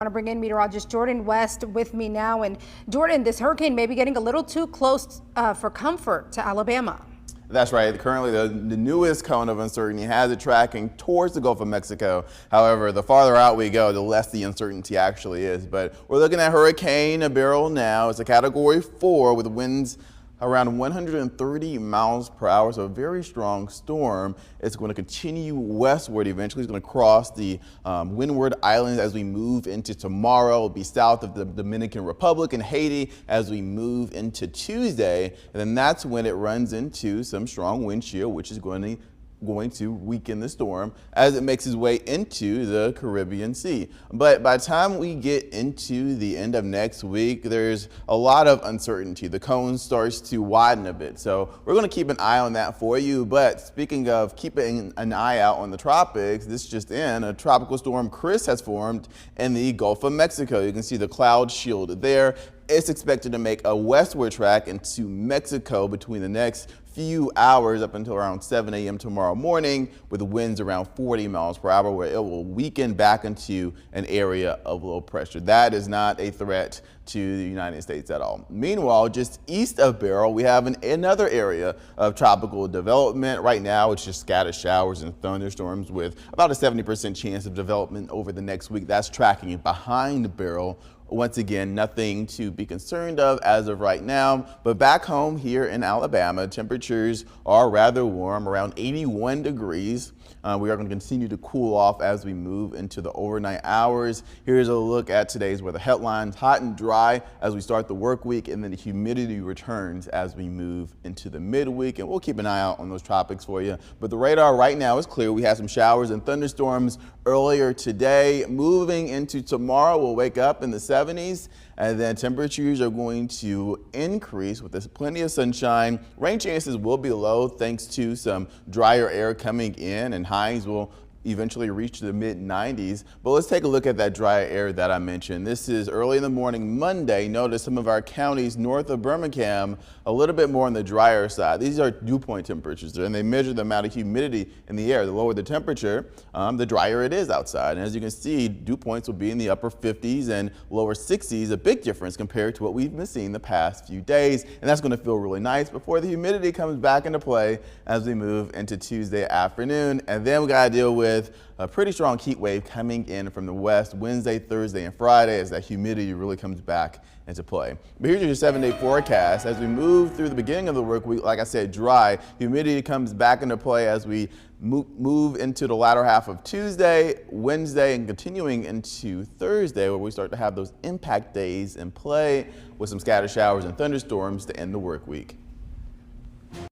I want to bring in meteorologist Jordan West with me now. And Jordan, this hurricane may be getting a little too close for comfort to Alabama. That's right. Currently, the newest cone of uncertainty has it tracking towards the Gulf of Mexico. However, the farther out we go, the less the uncertainty actually is. But we're looking at Hurricane Beryl now. It's a Category 4 with winds around 130 miles per hour, so a very strong storm. It's going to continue westward. Eventually, it's going to cross the Windward Islands as we move into tomorrow. It'll be south of the Dominican Republic and Haiti as we move into Tuesday. And then that's when it runs into some strong wind chill, which is going to weaken the storm as it makes its way into the Caribbean Sea. But by the time we get into the end of next week, there's a lot of uncertainty. The cone starts to widen a bit. So we're going to keep an eye on that for you. But speaking of keeping an eye out on the tropics, this just in, a tropical storm Chris has formed in the Gulf of Mexico. You can see the cloud shield there. It's expected to make a westward track into Mexico between the next few hours up until around 7 a.m. tomorrow morning, with winds around 40 miles per hour, where it will weaken back into an area of low pressure. That is not a threat to the United States at all. Meanwhile, just east of Beryl, we have another area of tropical development. Right now, it's just scattered showers and thunderstorms with about a 70% chance of development over the next week. That's tracking behind Beryl. Once again, nothing to be concerned of as of right now, but back home here in Alabama, temperatures are rather warm, around 81 degrees. We are going to continue to cool off as we move into the overnight hours. Here's a look at today's weather headlines. Hot and dry as we start the work week, and then the humidity returns as we move into the midweek, and we'll keep an eye out on those tropics for you. But the radar right now is clear. We had some showers and thunderstorms earlier today. Moving into tomorrow, we'll wake up in the 70s, and then temperatures are going to increase with plenty of sunshine. Rain chances will be low thanks to some drier air coming in, and highs will eventually reach the mid-90s. But let's take a look at that dry air that I mentioned. This is early in the morning Monday. Notice some of our counties north of Birmingham a little bit more on the drier side. These are dew point temperatures, and they measure the amount of humidity in the air. The lower the temperature, the drier it is outside. And as you can see, dew points will be in the upper 50s and lower 60s, a big difference compared to what we've been seeing the past few days. And that's going to feel really nice before the humidity comes back into play as we move into Tuesday afternoon. And then we got to deal with a pretty strong heat wave coming in from the west Wednesday, Thursday, and Friday as that humidity really comes back into play. But here's your 7-day forecast. As we move through the beginning of the work week, like I said, dry. Humidity comes back into play as we move into the latter half of Tuesday, Wednesday, and continuing into Thursday, where we start to have those impact days in play with some scattered showers and thunderstorms to end the work week.